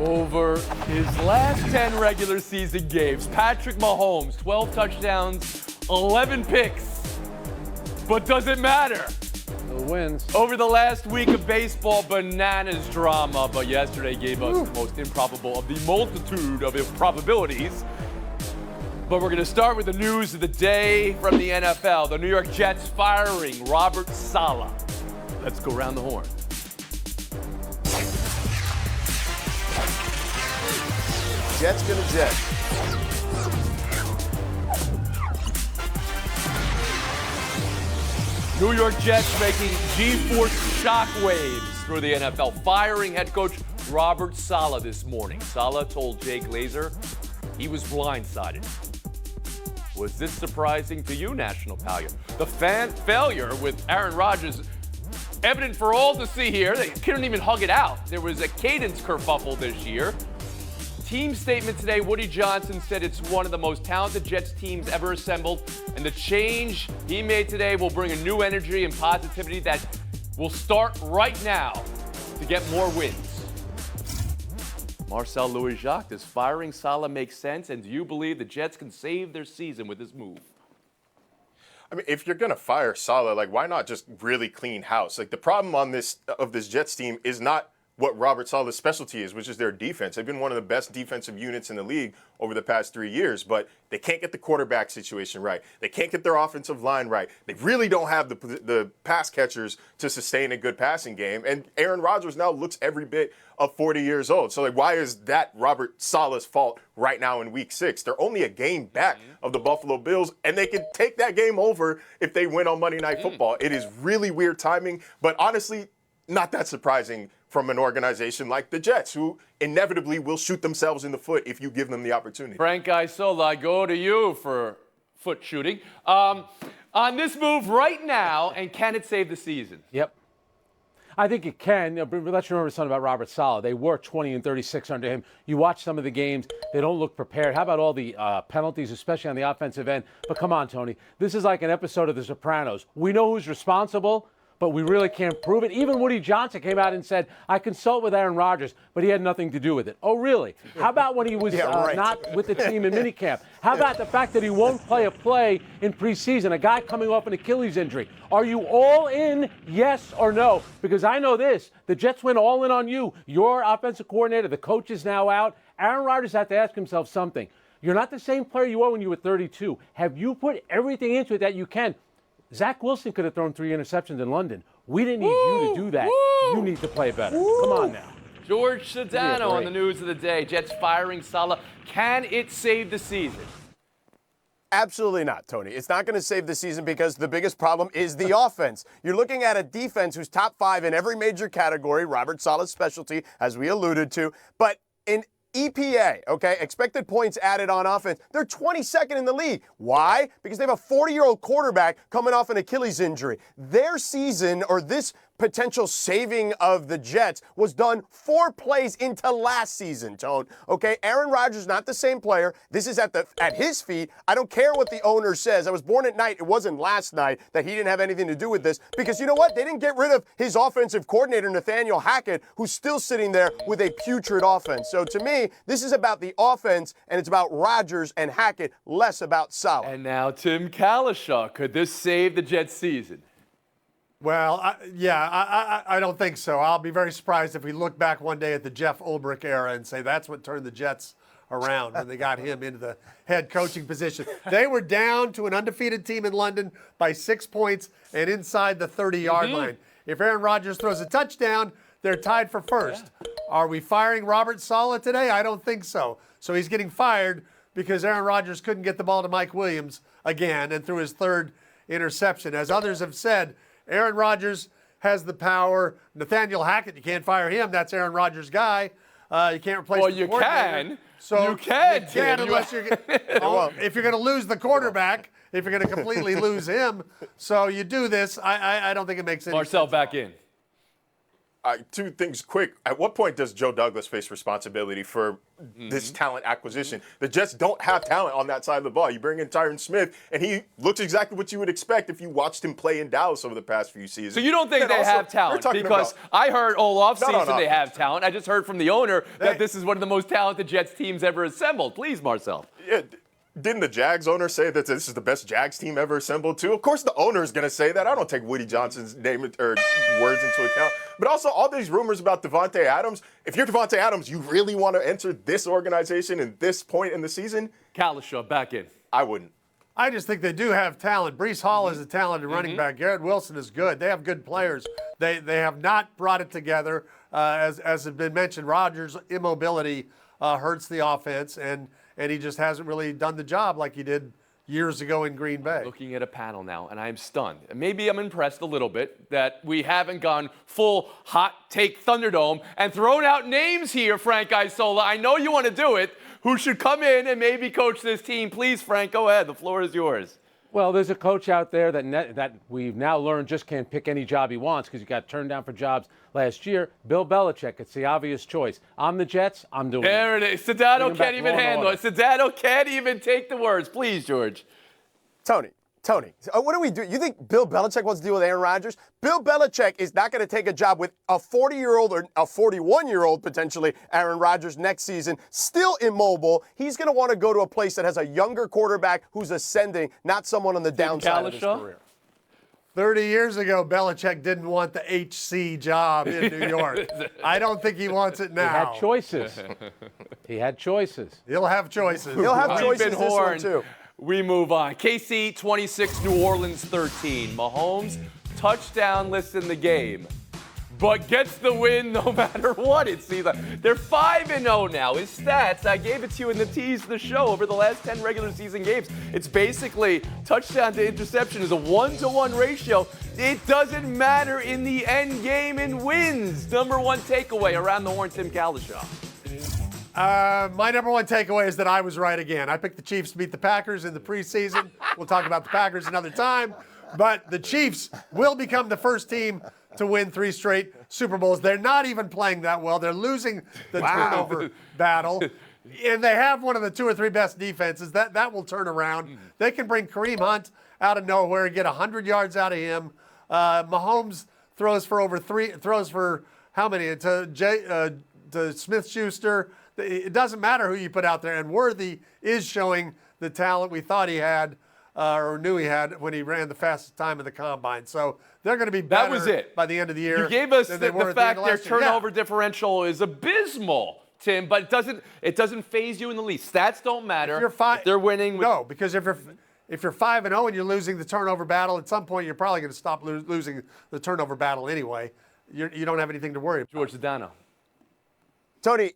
Over his last 10 regular season games, Patrick Mahomes, 12 touchdowns, 11 picks. But does it matter? The wins. Over the last week of baseball, bananas drama, but yesterday gave us the most improbable of the multitude of improbabilities. But we're going to start with the news of the day from the NFL. The New York Jets firing Robert Saleh. Let's go around the horn. Jets gonna jet. New York Jets making G-force shockwaves through the NFL, firing head coach Robert Saleh this morning. Saleh told Jay Glazer he was blindsided. Was this surprising to you, National Palia? The failure with Aaron Rodgers, evident for all to see here. They couldn't even hug it out. There was a cadence kerfuffle this year. Team statement today, Woody Johnson said it's one of the most talented Jets teams ever assembled, and the change he made today will bring a new energy and positivity that will start right now to get more wins. Marcel Louis-Jacques, does firing Saleh make sense, and do you believe the Jets can save their season with this move? I mean, if you're gonna fire Saleh, like, why not just really clean house? Like, the problem on this Jets team is not what Robert Saleh's specialty is, which is their defense. They've been one of the best defensive units in the league over the past 3 years, but they can't get the quarterback situation right. They can't get their offensive line right. They really don't have the pass catchers to sustain a good passing game. And Aaron Rodgers now looks every bit of 40 years old. So, like, why is that Robert Saleh's fault right now in Week 6? They're only a game back of the Buffalo Bills, and they can take that game over if they win on Monday Night Football. It is really weird timing, but honestly, not that surprising from an organization like the Jets, who inevitably will shoot themselves in the foot if you give them the opportunity. Frank Isola, I go to you for foot shooting. On this move right now, and can it save the season? Yep. I think it can. Let's remember something about Robert Saleh. They were 20-36 under him. You watch some of the games, they don't look prepared. How about all the penalties, especially on the offensive end? But come on, Tony. This is like an episode of The Sopranos. We know who's responsible, but we really can't prove it. Even Woody Johnson came out and said, I consult with Aaron Rodgers, but he had nothing to do with it. Oh, really? How about when he was not with the team in minicamp? How about the fact that he won't play a play in preseason, a guy coming off an Achilles injury? Are you all in, yes or no? Because I know this, the Jets went all in on you. Your offensive coordinator, the coach is now out. Aaron Rodgers had to ask himself something. You're not the same player you were when you were 32. Have you put everything into it that you can? Zach Wilson could have thrown 3 interceptions in London. We didn't need you to do that. You need to play better. Come on now. George Sedano on the news of the day. Jets firing Saleh. Can it save the season? Absolutely not, Tony. It's not going to save the season because the biggest problem is the offense. You're looking at a defense who's top 5 in every major category, Robert Saleh's specialty, as we alluded to. But in EPA, okay, expected points added on offense, they're 22nd in the league. Why? Because they have a 40-year-old quarterback coming off an Achilles injury. Their season, or this potential saving of the Jets, was done 4 plays into last season, Tone. Okay, Aaron Rodgers not the same player. This is at his feet. I don't care what the owner says. I was born at night. It wasn't last night that he didn't have anything to do with this, because you know what? They didn't get rid of his offensive coordinator, Nathaniel Hackett, who's still sitting there with a putrid offense. So to me, this is about the offense, and it's about Rodgers and Hackett, less about Saleh. And now Tim Kalishaw. Could this save the Jets season? Well, I don't think so. I'll be very surprised if we look back one day at the Jeff Ulbrich era and say that's what turned the Jets around when they got him into the head coaching position. They were down to an undefeated team in London by 6 points and inside the 30-yard line. If Aaron Rodgers throws a touchdown, they're tied for first. Are we firing Robert Saleh today? I don't think so. So he's getting fired because Aaron Rodgers couldn't get the ball to Mike Williams again and threw his 3rd interception. As others have said, Aaron Rodgers has the power. Nathaniel Hackett, you can't fire him. That's Aaron Rodgers' guy. You can't replace the coordinator. Can. So you can, unless you're if you're going to lose the quarterback, if you're going to completely lose him. So you do this. I don't think it makes any Marcel sense. back in. two things quick. At what point does Joe Douglas face responsibility for this talent acquisition? The Jets don't have talent on that side of the ball. You bring in Tyron Smith, and he looks exactly what you would expect if you watched him play in Dallas over the past few seasons. So you don't think And they also, have we're talent? talking Because about- I heard all offseason no. they have talent. I just heard from the owner that this is one of the most talented Jets teams ever assembled. Please, Marcel. Yeah, didn't the Jags owner say that this is the best Jags team ever assembled too? Of course the owner is going to say that. I don't take Woody Johnson's name or words into account. But also all these rumors about Devontae Adams. If you're Devontae Adams, you really want to enter this organization in this point in the season? Kalisha, back in. I wouldn't. I just think they do have talent. Brees Hall is a talented running back. Garrett Wilson is good. They have good players. They have not brought it together. As has been mentioned, Rodgers' immobility hurts the offense, and he just hasn't really done the job like he did years ago in Green Bay. Looking at a panel now, and I'm stunned. And maybe I'm impressed a little bit that we haven't gone full hot take Thunderdome and thrown out names here, Frank Isola. I know you want to do it. Who should come in and maybe coach this team? Please, Frank, go ahead. The floor is yours. Well, there's a coach out there that we've now learned just can't pick any job he wants because he got turned down for jobs last year. Bill Belichick, it's the obvious choice. I'm the Jets, I'm doing There it. it is. Sedano Bring him back can't even law and handle it. order. Sedano can't even take the words. Please, George. Tony, what do we do? You think Bill Belichick wants to deal with Aaron Rodgers? Bill Belichick is not going to take a job with a 40-year-old or a 41-year-old, potentially, Aaron Rodgers next season, still immobile. He's going to want to go to a place that has a younger quarterback who's ascending, not someone on the downside of his Kalisha? career. 30 years ago, Belichick didn't want the HC job in New York. I don't think he wants it He now. had choices. He had choices. He'll have choices. He'll have Deep choices and this one, horn. too. We move on. KC 26, New Orleans 13. Mahomes, touchdown-less in the game, but gets the win no matter what. It seems like they're 5-0 now. His stats, I gave it to you in the tease of the show over the last 10 regular season games. It's basically touchdown to interception is a 1-to-1 ratio. It doesn't matter in the end game and wins. Number one takeaway around the horn, Tim Kalishaw. My number one takeaway is that I was right again. I picked the Chiefs to beat the Packers in the preseason. We'll talk about the Packers another time. But the Chiefs will become the first team to win 3 straight Super Bowls. They're not even playing that well. They're losing the turnover battle. And they have one of the 2 or 3 best defenses. That will turn around. They can bring Kareem Hunt out of nowhere and get 100 yards out of him. Mahomes throws for how many? To Smith-Schuster. It doesn't matter who you put out there. And Worthy is showing the talent we thought he had or knew he had when he ran the fastest time in the combine. So they're going to be better That was it. by the end of the year. You gave us than the they were at fact end of their last year. turnover differential is abysmal, Tim, but it doesn't phase you in the least. Stats don't matter. If they're winning. No, because if you're 5-0 and you're losing the turnover battle, at some point you're probably going to stop losing the turnover battle anyway. You don't have anything to worry about. George Sedano. Tony,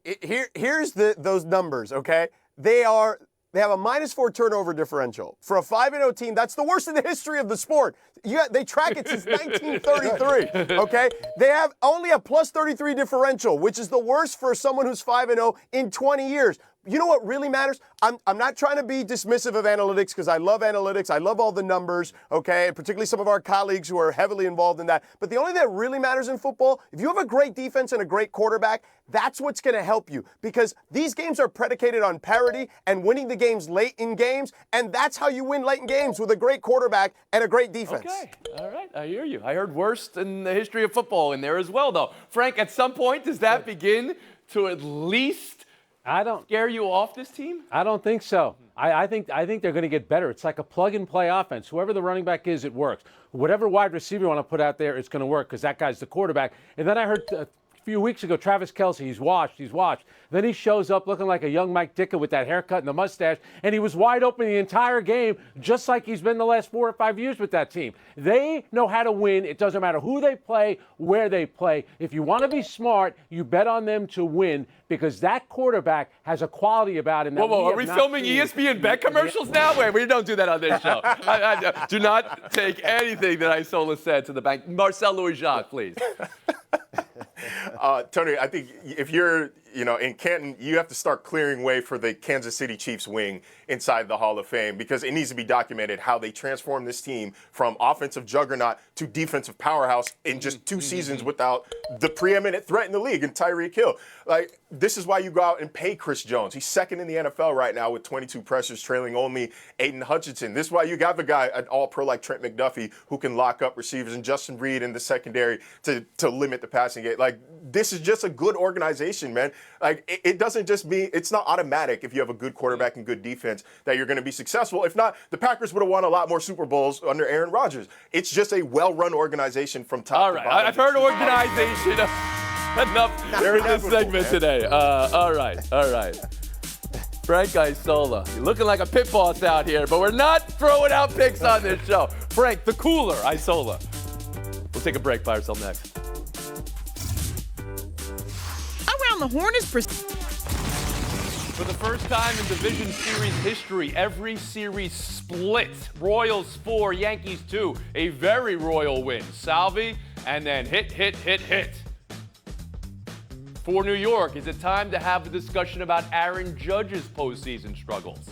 here's those numbers, okay? They have a -4 turnover differential. For a 5-0 team, that's the worst in the history of the sport. They track it since 1933, okay? They have only a +33 differential, which is the worst for someone who's 5-0 in 20 years. You know what really matters? I'm not trying to be dismissive of analytics because I love analytics. I love all the numbers, okay? And particularly some of our colleagues who are heavily involved in that. But the only thing that really matters in football, if you have a great defense and a great quarterback, that's what's going to help you because these games are predicated on parity and winning the games late in games, and that's how you win late in games with a great quarterback and a great defense. Okay, all right, I hear you. I heard worst in the history of football in there as well, though. Frank, at some point, does that begin to at least scare you off this team? I don't think so. I think they're going to get better. It's like a plug-and-play offense. Whoever the running back is, it works. Whatever wide receiver you want to put out there, it's going to work because that guy's the quarterback. And then I heard a few weeks ago, Travis Kelce, he's washed. Then he shows up looking like a young Mike Ditka with that haircut and the mustache, and he was wide open the entire game, just like he's been the last 4 or 5 years with that team. They know how to win. It doesn't matter who they play, where they play. If you want to be smart, you bet on them to win because that quarterback has a quality about him. Whoa, are we filming ESPN bet commercials now? Wait, we don't do that on this show. I do not take anything that Isola said to the bank. Marcel Louis-Jacques, please. Tony, I think if you're in Canton, you have to start clearing way for the Kansas City Chiefs wing inside the Hall of Fame, because it needs to be documented how they transformed this team from offensive juggernaut to defensive powerhouse in just 2 seasons without the preeminent threat in the league, and Tyreek Hill. Like, this is why you go out and pay Chris Jones. He's second in the NFL right now with 22 pressures, trailing only Aiden Hutchinson. This is why you got the guy, an all-pro like Trent McDuffie, who can lock up receivers, and Justin Reed in the secondary to limit the passing game. Like, this is just a good organization, man. Like, it doesn't just mean, it's not automatic if you have a good quarterback and good defense that you're going to be successful. If not, the Packers would have won a lot more Super Bowls under Aaron Rodgers. It's just a well-run organization from top to bottom. All right, I've heard organization. Enough in this segment today. All right. Frank Isola, you're looking like a pit boss out here, but we're not throwing out picks on this show. Frank, the cooler Isola. We'll take a break. By ourselves next. Around the Horn is For the first time in Division Series history, every series split. Royals 4, Yankees 2. A very royal win. Salvi, and then hit. For New York, is it time to have a discussion about Aaron Judge's postseason struggles?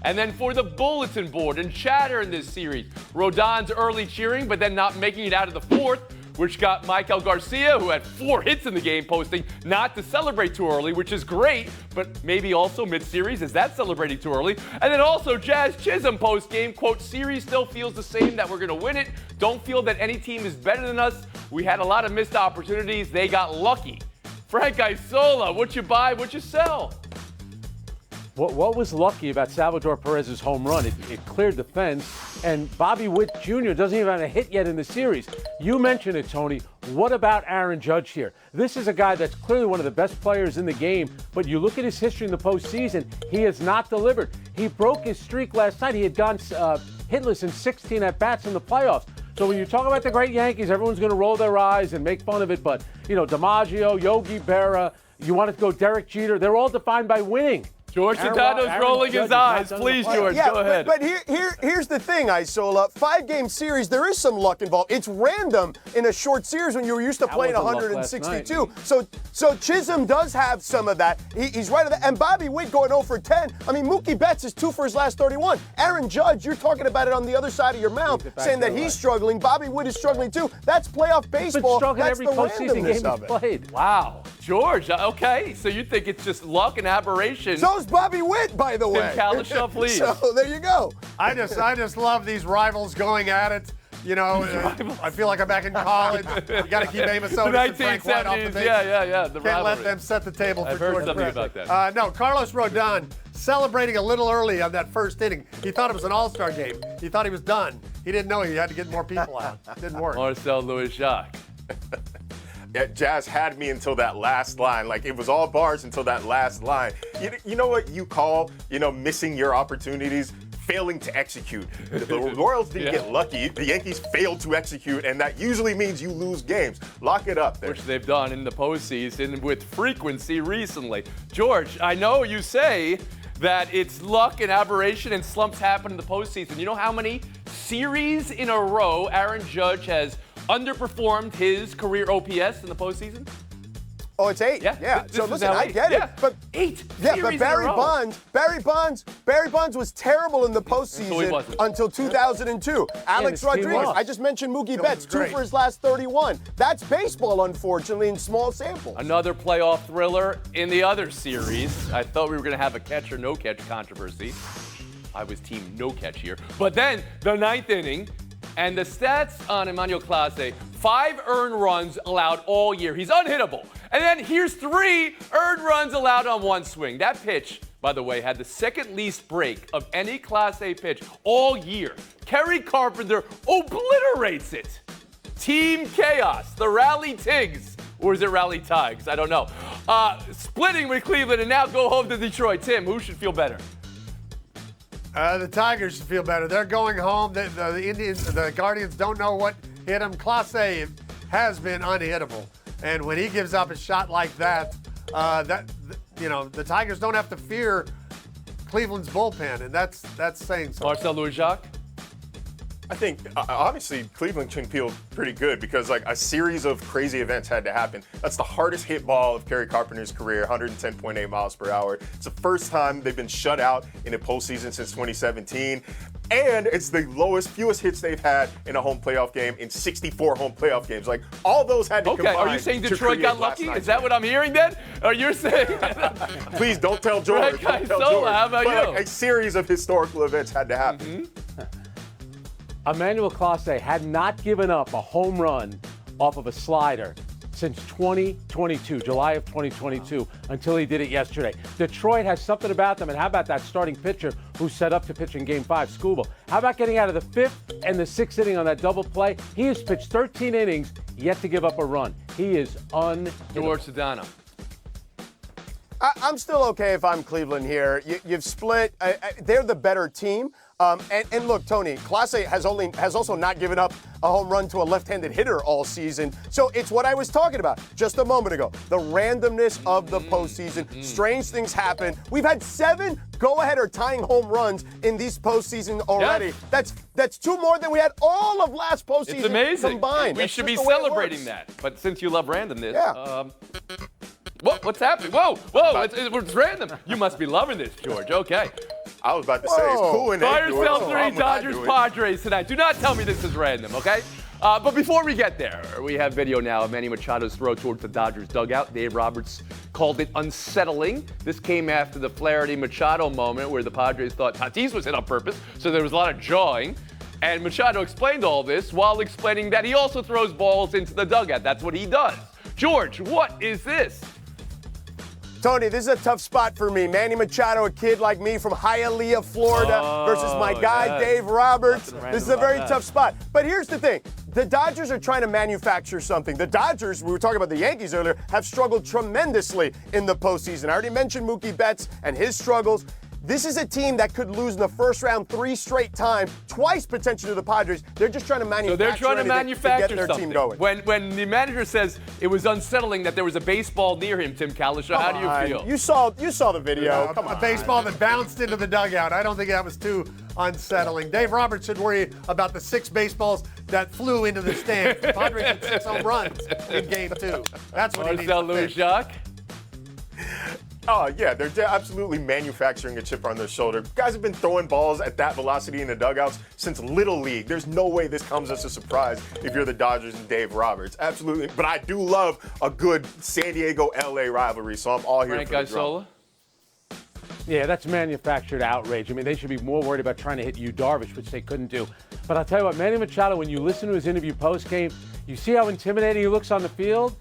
And then for the bulletin board and chatter in this series, Rodon's early cheering, but then not making it out of the fourth, which got Michael Garcia, who had 4 hits in the game, posting not to celebrate too early, which is great, but maybe also mid-series, is that celebrating too early? And then also Jazz Chisholm post-game, quote, series still feels the same, that we're going to win it. Don't feel that any team is better than us. We had a lot of missed opportunities. They got lucky. Frank Isola, what you buy, what you sell? What was lucky about Salvador Perez's home run? It cleared the fence, and Bobby Witt Jr. doesn't even have a hit yet in the series. You mentioned it, Tony. What about Aaron Judge here? This is a guy that's clearly one of the best players in the game, but you look at his history in the postseason, he has not delivered. He broke his streak last night. He had gone hitless in 16 at-bats in the playoffs. So when you talk about the great Yankees, everyone's going to roll their eyes and make fun of it. But, DiMaggio, Yogi Berra, you want to go Derek Jeter, they're all defined by winning. George Sedano's rolling his eyes. Please, George, go ahead. But here's the thing, Isola. 5-game series, there is some luck involved. It's random in a short series when you were used to playing 162. So Chisholm does have some of that. He's right at that. And Bobby Witt going 0 for 10. I mean, Mookie Betts is 2 for his last 31. Aaron Judge, you're talking about it on the other side of your mouth, saying that he's struggling. Bobby Witt is struggling too. That's playoff baseball. That's the every postseason game he's played. Wow. George, okay, so you think it's just luck and aberration. So's Bobby Witt, by the way. Tim Kalishaw, please. So there you go. I just love these rivals going at it. I feel like I'm back in college. You got to keep Amos Otis and Frank White off the bench. Yeah. The Can't rivalry. let them set the table for I've heard George something Brett. about that. No, Carlos Rodon celebrating a little early on that first inning. He thought it was an all-star game. He thought he was done. He didn't know he had to get more people out. It didn't work. Marcel Louis-Jacques. Yeah, Jazz had me until that last line. Like, it was all bars until that last line. You know what you call, missing your opportunities? Failing to execute. The Royals didn't get lucky. The Yankees failed to execute, and that usually means you lose games. Lock it up there. Which they've done in the postseason with frequency recently. George, I know you say that it's luck and aberration and slumps happen in the postseason. You know how many series in a row Aaron Judge has underperformed his career OPS in the postseason? Oh, it's 8. Yeah. So listen, I get it. But 8. Yeah, but Barry Bonds was terrible in the postseason until 2002. Alex Rodriguez, I just mentioned Mookie Betts, 2 for his last 31. That's baseball, unfortunately, in small samples. Another playoff thriller in the other series. I thought we were going to have a catch or no catch controversy. I was team no catch here. But then the 9th inning, and the stats on Emmanuel Clase, 5 earned runs allowed all year. He's unhittable. And then here's 3 earned runs allowed on 1 swing. That pitch, by the way, had the second least break of any Class A pitch all year. Kerry Carpenter obliterates it. Team Chaos, the Rally Tigs. Or is it Rally Tigers? I don't know. Splitting with Cleveland and now go home to Detroit. Tim, who should feel better? The Tigers should feel better. They're going home. The Indians, the Guardians don't know what hit them. Clase has been unhittable. And when he gives up a shot like that, the Tigers don't have to fear Cleveland's bullpen, and that's saying something. Marcel Louis-Jacques? I think honestly Cleveland can feel pretty good because like a series of crazy events had to happen. That's the hardest hit ball of Kerry Carpenter's career, 110.8 miles per hour. It's the first time they've been shut out in a postseason since 2017. And it's the fewest hits they've had in a home playoff game in 64 home playoff games. Like all those had to Okay, combine. are you saying to Detroit got create last lucky? night's Is that what I'm hearing then? Or you're saying Please don't tell George. Right, Don't tell Isola, George. how about But, you? like, a series of historical events had to happen. Emmanuel Clase had not given up a home run off of a slider since 2022, July of 2022, until he did it yesterday. Detroit has something about them, and how about that starting pitcher who's set up to pitch in Game 5, Skubal? How about getting out of the 5th and the 6th inning on that double play? He has pitched 13 innings, yet to give up a run. He is unhittable. George Sedano? I'm still okay if I'm Cleveland here. You've split. They're the better team. And look, Tony, Clase has also not given up a home run to a left-handed hitter all season. So it's what I was talking about just a moment ago. The randomness of the postseason. Strange things happen. We've had 7 go-ahead or tying home runs in these postseason already. Yes. That's 2 more than we had all of last postseason It's amazing. combined. We That's should just be the way it celebrating works. that. But since you love randomness, Yeah. what's happening? Whoa, it's random. You must be loving this, George. Okay. I was about to say it's cool in Buy there. yourself George. 3 I'm Dodgers doing. Padres tonight. Do not tell me this is random, okay? But before we get there, we have video now of Manny Machado's throw towards the Dodgers dugout. Dave Roberts called it unsettling. This came after the Flaherty-Machado moment where the Padres thought Tatis was hit on purpose, so there was a lot of jawing. And Machado explained all this while explaining that he also throws balls into the dugout. That's what he does. George, what is this? Tony, this is a tough spot for me. Manny Machado, a kid like me from Hialeah, Florida, versus my guy, yes. Dave Roberts. Nothing This is a random very about tough spot. But here's the thing. The Dodgers are trying to manufacture something. The Dodgers, we were talking about the Yankees earlier, have struggled tremendously in the postseason. I already mentioned Mookie Betts and his struggles. This is a team that could lose in the first round 3 straight times, twice potentially to the Padres. They're just trying to manufacture So they're trying to anything manufacture get their something. team going. When the manager says it was unsettling that there was a baseball near him, Tim Kalisha, how do you feel? You saw the video. Come a on. baseball that bounced into the dugout. I don't think that was too unsettling. Dave Roberts should worry about the 6 baseballs that flew into the stands. The Padres had 6 home runs in Game 2. That's what he needs Marcel to Louis fix. Jacques? Oh, yeah, they're absolutely manufacturing a chip on their shoulder. Guys have been throwing balls at that velocity in the dugouts since Little League. There's no way this comes as a surprise if you're the Dodgers and Dave Roberts. Absolutely. But I do love a good San Diego-LA rivalry, so I'm all here Frank for the drama. Isola? Yeah, that's manufactured outrage. I mean, they should be more worried about trying to hit Yu Darvish, which they couldn't do. But I'll tell you what, Manny Machado, when you listen to his interview post-game, you see how intimidating he looks on the field?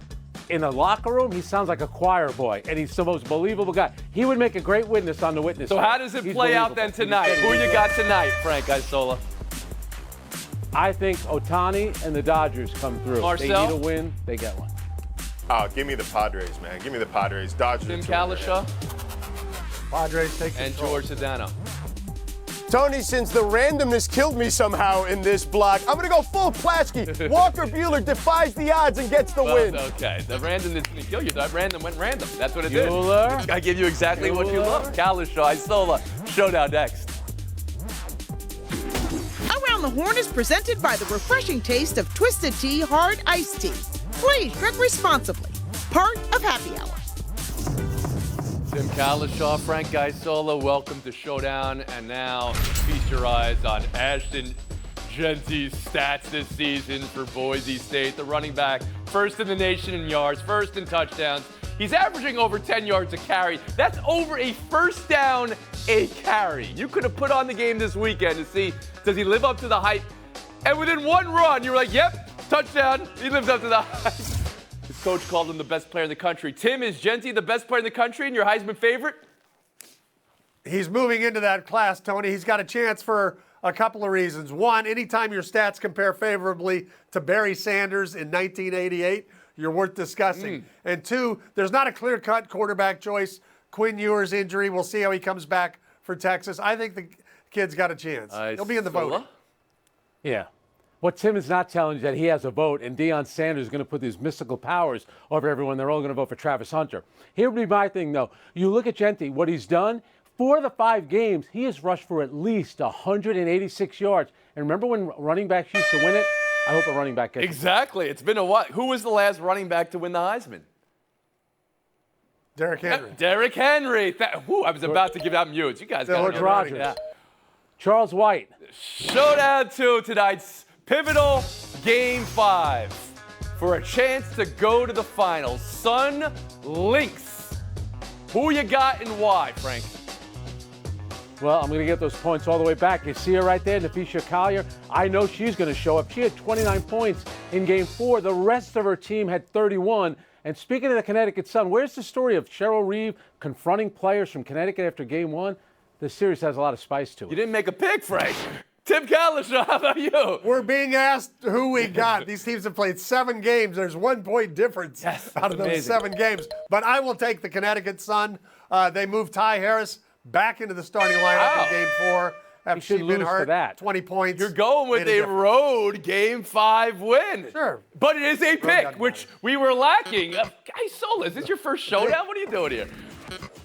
In the locker room, he sounds like a choir boy, and he's the most believable guy. He would make a great witness on the witness So stand. how does it He's play out believable. then tonight? Who you got tonight, Frank Isola? I think Ohtani and the Dodgers come through. Marcel? They need a win, they get one. Oh, give me the Padres, man. Give me the Padres. Dodgers. Tim are Kalisha Padres take and control. George Sedano. Tony, since the randomness killed me somehow in this block, I'm going to go full Plasky. Walker Buehler defies the odds and gets the win. Okay, the random didn't kill you. That random went random. That's what it did. Buehler. I give you exactly what you Buehler. love. Kalisha, Isola. Showdown next. Around the Horn is presented by the refreshing taste of Twisted Tea Hard Iced Tea. Please drink responsibly. Part of Happy Hour. Tim Kalishaw, Frank Isola, welcome to Showdown. And now, feast your eyes on Ashton Genty's stats this season for Boise State. The running back, first in the nation in yards, first in touchdowns. He's averaging over 10 yards a carry. That's over a first down a carry. You could have put on the game this weekend to see, does he live up to the hype? And within one run, you were like, yep, touchdown. He lives up to the hype. His coach called him the best player in the country. Tim, is Genty the best player in the country and your Heisman favorite? He's moving into that class, Tony. He's got a chance for a couple of reasons. One, anytime your stats compare favorably to Barry Sanders in 1988, you're worth discussing. And two, there's not a clear-cut quarterback choice. Quinn Ewers' injury, we'll see how he comes back for Texas. I think the kid's got a chance. He'll be in the voting. Isola? Yeah. What Tim is not telling you is that he has a vote, and Deion Sanders is going to put these mystical powers over everyone. They're all going to vote for Travis Hunter. Here would be my thing, though. You look at Genty, what he's done, 4 of the 5 games, he has rushed for at least 186 yards. And remember when running backs used to win it? I hope a running back gets it. Exactly. It's been a while. Who was the last running back to win the Heisman? Derrick Henry. Derrick Henry. I was about to give out mutes. You guys got George Rogers. Yeah. Charles White. Showdown 2 tonight's pivotal Game 5 for a chance to go to the finals. Sun Lynx. Who you got and why, Frank? Well, I'm going to get those points all the way back. You see her right there, Nafisha Collier. I know she's going to show up. She had 29 points in Game 4. The rest of her team had 31. And speaking of the Connecticut Sun, where's the story of Cheryl Reeve confronting players from Connecticut after Game 1? This series has a lot of spice to it. You didn't make a pick, Frank. Tim Kalishaw, how about you? We're being asked who we got. These teams have played 7 games. There's 1 point difference out of those amazing. 7 games. But I will take the Connecticut Sun. They moved Ty Harris back into the starting lineup in Game 4 after should she'd been lose for hurt. that. 20 points. You're going with Made a difference. road Game 5 win. Sure. But it is a pick, doesn't which we were lacking. Guy Sola, is this your first showdown? What are you doing here?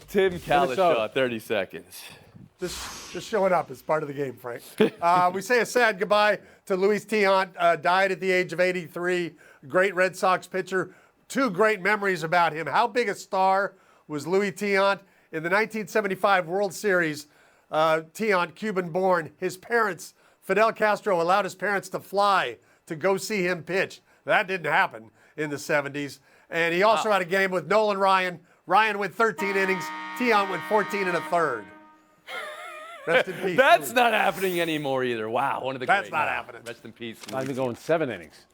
Tim Kalishaw, 30 seconds. Just showing up as part of the game, Frank. We say a sad goodbye to Luis Tiant, died at the age of 83. Great Red Sox pitcher. 2 great memories about him. How big a star was Luis Tiant? In the 1975 World Series, Tiant, Cuban-born, his parents, Fidel Castro, allowed his parents to fly to go see him pitch. That didn't happen in the 70s. And he also had a game with Nolan Ryan. Ryan went 13 innings. Tiant went 14 1/3. Rest in peace. That's not happening anymore either. Wow, one of the That's great. not happening. Rest in peace. Not even going 7 innings.